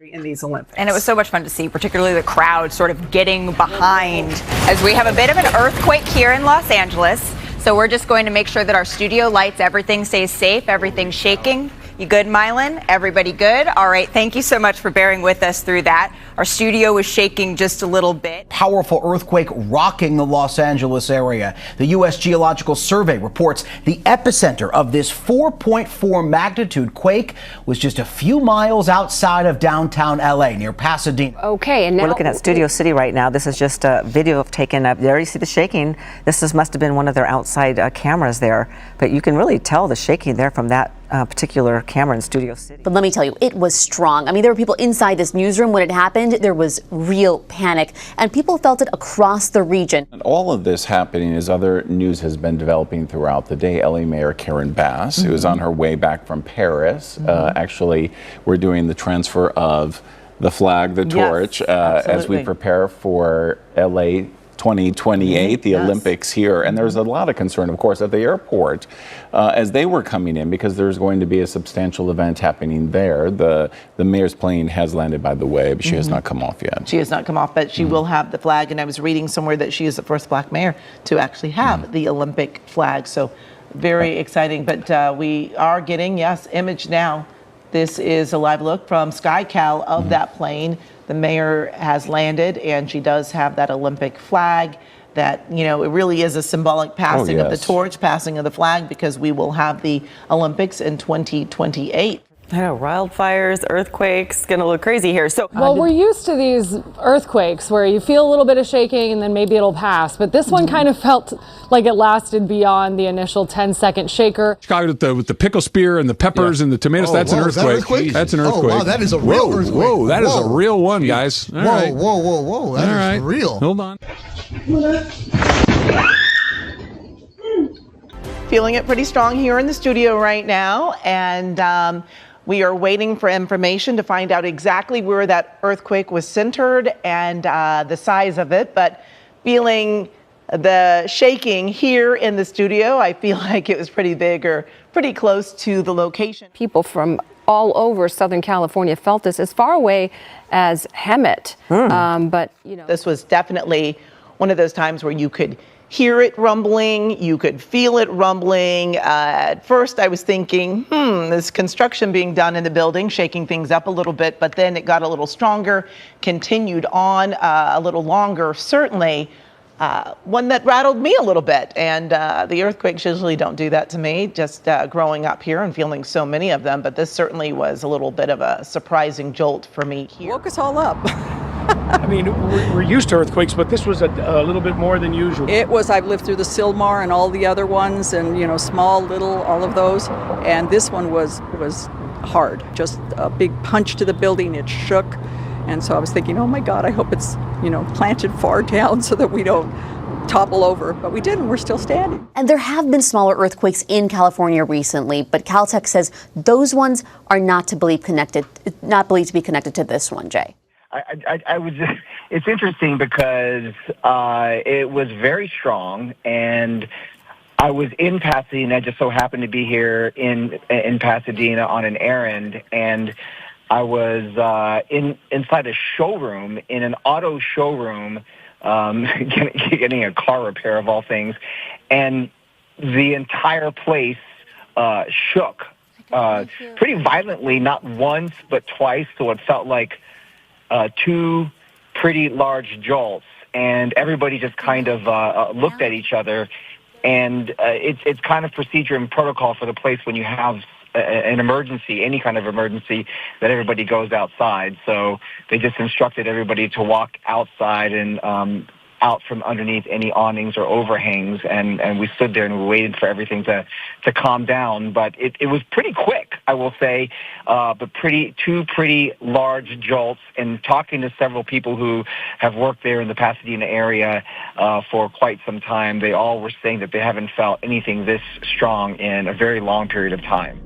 in these Olympics. And it was so much fun to see, particularly the crowd sort of getting behind as we have a bit of an earthquake here in Los Angeles. So we're just going to make sure that our studio lights, everything stays safe, everything's shaking. You good, Mylan? Everybody good? All right. Thank you so much for bearing with us through that. Our studio was shaking just a little bit. Powerful earthquake rocking the Los Angeles area. The U.S. Geological Survey reports the epicenter of this 4.4 magnitude quake was just a few miles outside of downtown L.A. near Pasadena. Okay, and now we're looking at Studio City right now. This is just a video taken up. There you see the shaking. Must have been one of their outside cameras there, but you can really tell the shaking there from that particular camera in Studio City. But let me tell you, it was strong. I mean, there were people inside this newsroom when it happened. There was real panic, and people felt it across the region. And all of this happening as other news has been developing throughout the day. LA Mayor Karen Bass, who is on her way back from Paris. Actually, we're doing the transfer of the flag, the torch, as we prepare for LA 2028, the Olympics here. And there's a lot of concern, of course, at the airport as they were coming in, because there's going to be a substantial event happening there. The mayor's plane has landed, by the way, but she has not come off yet. She has not come off, but she will have the flag. And I was reading somewhere that she is the first black mayor to actually have the Olympic flag. So very exciting. But we are getting, image now. This is a live look from SkyCal of that plane. The mayor has landed, and she does have that Olympic flag that, it really is a symbolic passing of the torch, passing of the flag, because we will have the Olympics in 2028. I know, wildfires, earthquakes, gonna look crazy here. So, well, we're used to these earthquakes where you feel a little bit of shaking and then maybe it'll pass. But this one kind of felt like it lasted beyond the initial 10-second shaker. Chicago with the pickle spear and the peppers and the tomatoes. That's an earthquake. That's an earthquake. Oh, wow, that is a real earthquake. Whoa, that is a real one, guys. All right. Whoa. That is real. Hold on. Feeling it pretty strong here in the studio right now. And we are waiting for information to find out exactly where that earthquake was centered and the size of it. But feeling the shaking here in the studio, I feel like it was pretty big or pretty close to the location. People from all over Southern California felt this, as far away as Hemet. But, this was definitely one of those times where you could hear it rumbling, you could feel it rumbling. At first I was thinking, there's construction being done in the building, shaking things up a little bit, but then it got a little stronger, continued on a little longer, certainly. One that rattled me a little bit, and the earthquakes usually don't do that to me, just growing up here and feeling so many of them, but this certainly was a little bit of a surprising jolt for me here. woke us all up. I mean, we're used to earthquakes, but this was a little bit more than usual. It was. I've lived through the Sylmar and all the other ones, and small, little, all of those, and this one was hard. Just a big punch to the building. It shook, and so I was thinking, oh my God, I hope it's planted far down so that we don't topple over, but we didn't. We're still standing. And there have been smaller earthquakes in California recently, but Caltech says those ones are not believed to be connected to this one, Jay. I was. It's interesting because it was very strong, and I was in Pasadena. I just so happened to be here in Pasadena on an errand, and I was inside a showroom, in an auto showroom, getting a car repair of all things, and the entire place shook pretty violently, not once but twice. So it felt like two pretty large jolts, and everybody just kind of looked at each other. And it's kind of procedure and protocol for the place when you have an emergency, any kind of emergency, that everybody goes outside. So they just instructed everybody to walk outside and out from underneath any awnings or overhangs, and we stood there and we waited for everything to calm down. But it was pretty quick, I will say, but two pretty large jolts. And talking to several people who have worked there in the Pasadena area for quite some time, they all were saying that they haven't felt anything this strong in a very long period of time.